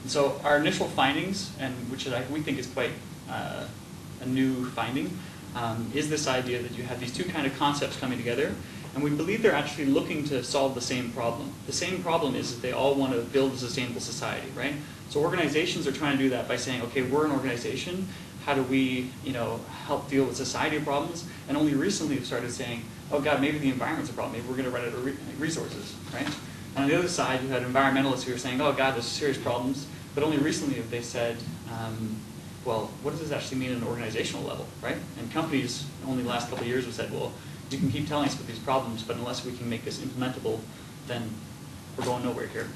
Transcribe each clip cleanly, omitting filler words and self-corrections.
And so our initial findings, and which we think is quite a new finding, is this idea that you have these two kind of concepts coming together, and we believe they're actually looking to solve the same problem. The same problem is that they all want to build a sustainable society, right? So organizations are trying to do that by saying, okay, we're an organization, how do we, help deal with society problems? And only recently have started saying, oh God, maybe the environment's a problem, maybe we're going to run out of resources, right? And on the other side, you had environmentalists who are saying, oh God, there's serious problems, but only recently have they said, well, what does this actually mean at an organizational level, right? And companies, only the last couple of years, have said, well, you can keep telling us about these problems, but unless we can make this implementable, then we're going nowhere here.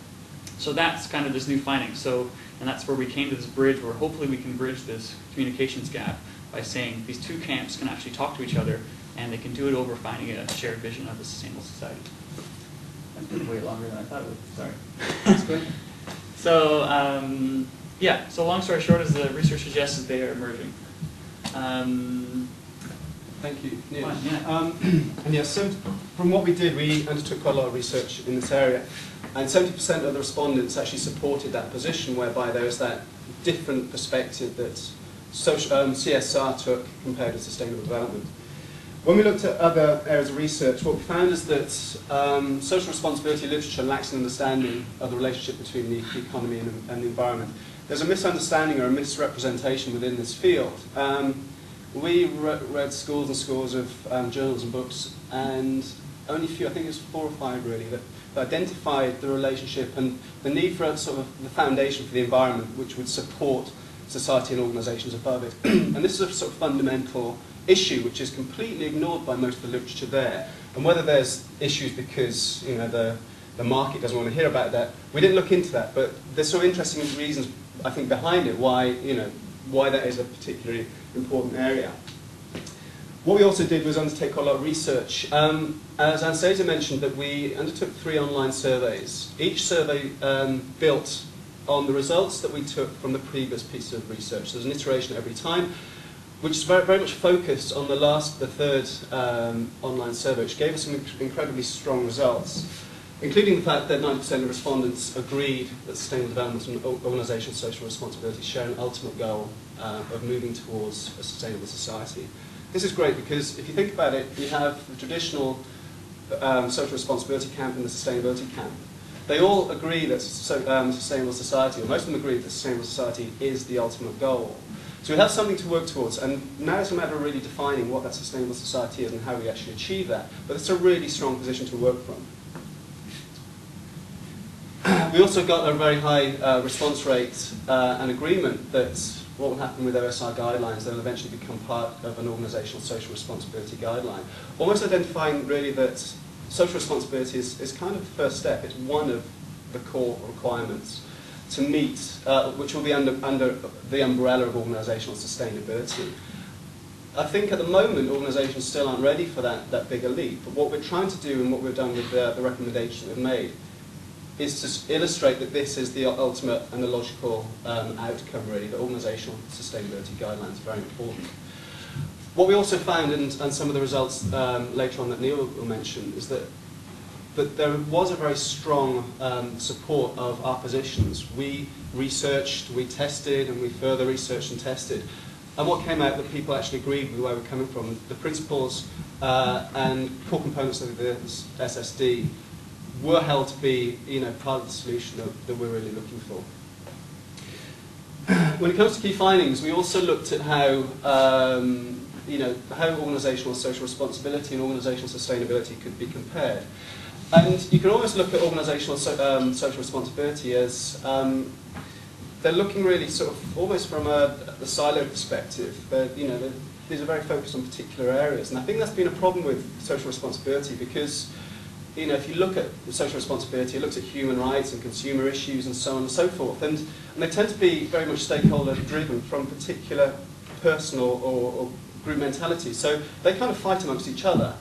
So that's kind of this new finding. So, and that's where we came to this bridge where hopefully we can bridge this communications gap by saying these two camps can actually talk to each other, and they can do it over finding a shared vision of a sustainable society. That's been way longer than I thought it would. Sorry. That's good. So, yeah, so long story short, as the research suggests, is they are emerging. Thank you, Neil. Fine, yeah. And yes, so from what we did, we undertook quite a lot of research in this area, and 70% of the respondents actually supported that position, whereby there was that different perspective that CSR took compared to sustainable development. When we looked at other areas of research, what we found is that social responsibility literature lacks an understanding of the relationship between the economy and the environment. There's a misunderstanding or a misrepresentation within this field. We read scores and scores of journals and books, and only a few, I think it was 4 or 5 really, that identified the relationship and the need for a sort of the foundation for the environment which would support society and organisations above it. And this is a sort of fundamental issue which is completely ignored by most of the literature there. And whether there's issues because the market doesn't want to hear about that, we didn't look into that. But there's some interesting reasons, I think, behind it why that is a particularly important area. What we also did was undertake quite a lot of research. As Anastasia mentioned, that we undertook 3 online surveys. Each survey built on the results that we took from the previous piece of research. There's an iteration every time, which is very, very much focused on the third online survey, which gave us some incredibly strong results, including the fact that 90% of respondents agreed that sustainable development and organisational social responsibility share an ultimate goal of moving towards a sustainable society. This is great because if you think about it, you have the traditional social responsibility camp and the sustainability camp. They all agree that sustainable society, or most of them agree that sustainable society is the ultimate goal. So we have something to work towards, and now it's a matter of really defining what that sustainable society is and how we actually achieve that. But it's a really strong position to work from. We also got a very high response rate and agreement that what will happen with OSR guidelines, they'll eventually become part of an organisational social responsibility guideline. Almost identifying really that social responsibility is kind of the first step. It's one of the core requirements to meet, which will be under the umbrella of organisational sustainability. I think at the moment organisations still aren't ready for that bigger leap, but what we're trying to do and what we've done with the recommendations that we've made is to illustrate that this is the ultimate and the logical outcome, really, that organisational sustainability guidelines are very important. What we also found, and some of the results later on that Neil will mention, is that there was a very strong support of our positions. We researched, we tested, and we further researched and tested. And what came out that people actually agreed with where we're coming from. The principles and core components of the SSD were held to be, part of the solution that we're really looking for. When it comes to key findings, we also looked at how, how organisational social responsibility and organisational sustainability could be compared. And you can almost look at organisational social responsibility as they're looking really sort of almost from the silo perspective. These are very focused on particular areas, and I think that's been a problem with social responsibility because if you look at social responsibility, it looks at human rights and consumer issues and so on and so forth. And they tend to be very much stakeholder-driven from particular personal or group mentality. So they kind of fight amongst each other,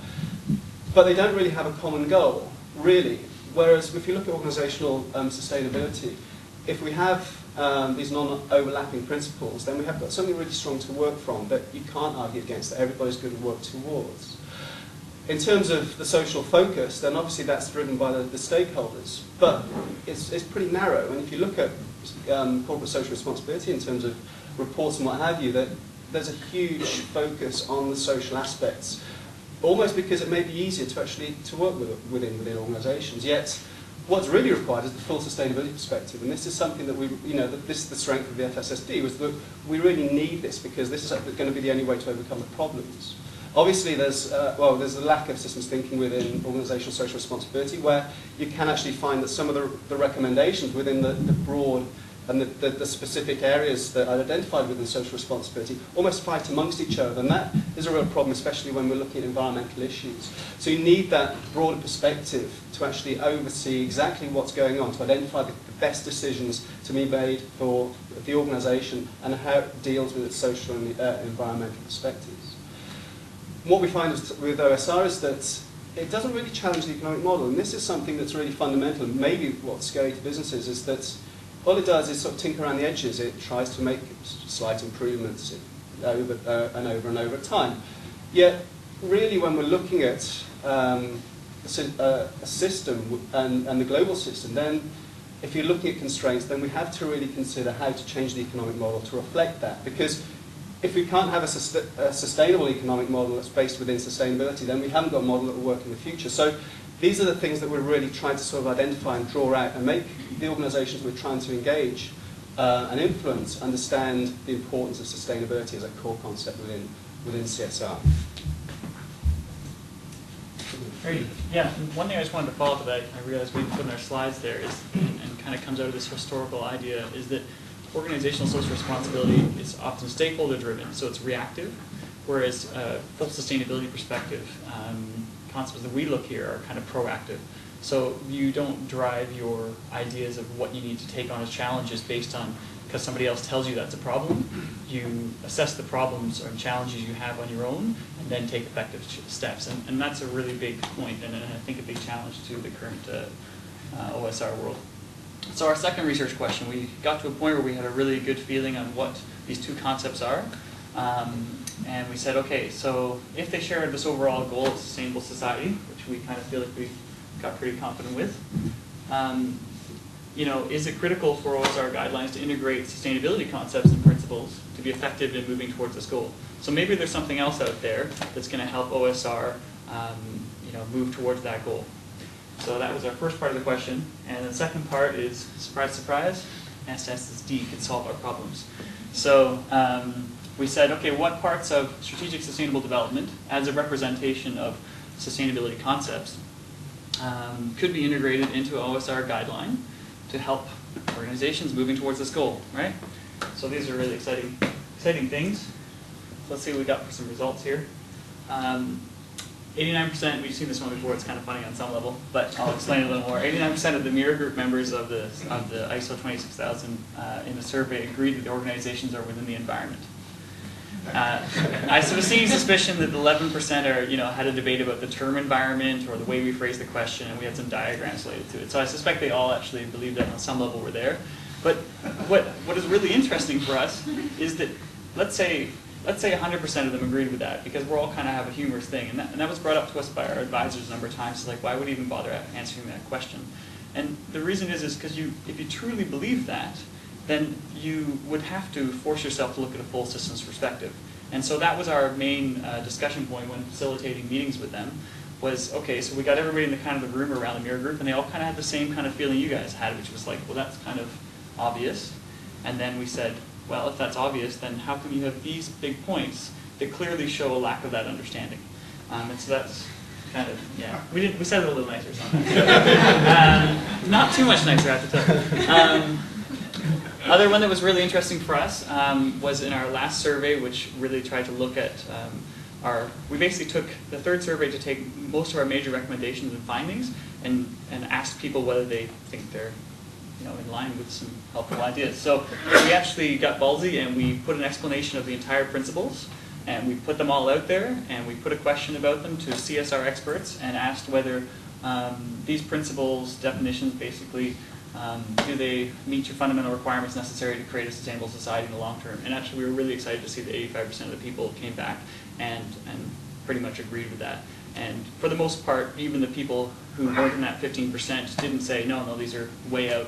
but they don't really have a common goal, really. Whereas if you look at organisational sustainability, if we have these non-overlapping principles, then we have got something really strong to work from that you can't argue against, that everybody's going to work towards. In terms of the social focus, then obviously that's driven by the stakeholders, but it's pretty narrow. And if you look at corporate social responsibility in terms of reports and what have you, that there's a huge focus on the social aspects, almost because it may be easier to actually to work within organisations. Yet, what's really required is the full sustainability perspective, and this is something that this is the strength of the FSSD, was that we really need this because this is going to be the only way to overcome the problems. Obviously, there's a lack of systems thinking within organisational social responsibility, where you can actually find that some of the recommendations within the broad and the specific areas that are identified within social responsibility almost fight amongst each other, and that is a real problem, especially when we're looking at environmental issues. So you need that broader perspective to actually oversee exactly what's going on, to identify the best decisions to be made for the organisation and how it deals with its social and environmental perspectives. What we find with OSR is that it doesn't really challenge the economic model, and this is something that's really fundamental, and maybe what's scary to businesses is that all it does is sort of tinker around the edges. It tries to make slight improvements over and over time. Yet, really, when we're looking at a system and the global system, then if you're looking at constraints, then we have to really consider how to change the economic model to reflect that. Because if we can't have a sustainable economic model that's based within sustainability, then we haven't got a model that will work in the future. So these are the things that we're really trying to sort of identify and draw out and make the organisations we're trying to engage and influence understand the importance of sustainability as a core concept within CSR. Great. Yeah, and one thing I just wanted to follow up to that, I realized we put in our slides there, is, and kind of comes out of this historical idea, is that organizational social responsibility is often stakeholder driven, so it's reactive, whereas full sustainability perspective, concepts that we look here are kind of proactive. So you don't drive your ideas of what you need to take on as challenges based on because somebody else tells you that's a problem. You assess the problems or challenges you have on your own and then take effective steps. And that's a really big point and I think a big challenge to the current OSR world. So our second research question, we got to a point where we had a really good feeling on what these two concepts are. And we said, okay, so if they share this overall goal of sustainable society, which we kind of feel like we got pretty confident with, is it critical for OSR guidelines to integrate sustainability concepts and principles to be effective in moving towards this goal? So maybe there's something else out there that's going to help OSR, move towards that goal. So that was our first part of the question. And the second part is, surprise, surprise, SSD can solve our problems. So we said, okay, what parts of strategic sustainable development as a representation of sustainability concepts could be integrated into OSR guideline to help organizations moving towards this goal, right? So these are really exciting things. So let's see what we got for some results here. 89%, we've seen this one before, it's kind of funny on some level, but I'll explain it a little more. 89% of the mirror group members of the ISO 26000 in the survey agreed that the organizations are within the environment. I have a sneaking suspicion that 11% had a debate about the term environment or the way we phrased the question, and we had some diagrams related to it. So I suspect they all actually believed that on some level we're there. But what is really interesting for us is that let's say 100% of them agreed with that, because we're all kind of have a humorous thing, and that was brought up to us by our advisors a number of times. It's like, why would we even bother answering that question? And the reason is because if you truly believe that, then you would have to force yourself to look at a full systems perspective. And so that was our main discussion point when facilitating meetings with them, was, okay, so we got everybody in the kind of the room around the mirror group, and they all kind of had the same kind of feeling you guys had, which was like, well, that's kind of obvious. And then we said, well, if that's obvious, then how come you have these big points that clearly show a lack of that understanding? And so that's kind of, yeah, we said it a little nicer sometimes. Not too much nicer, I have to tell you. Other one that was really interesting for us was in our last survey, which really tried to look at we basically took the third survey to take most of our major recommendations and findings and asked people whether they think they're in line with some helpful ideas. So we actually got ballsy and we put an explanation of the entire principles and we put them all out there and we put a question about them to CSR experts and asked whether these principles, definitions basically, do they meet your fundamental requirements necessary to create a sustainable society in the long term? And actually we were really excited to see that 85% of the people came back and pretty much agreed with that. And for the most part, even the people who weren't in that 15% didn't say, no, these are way out.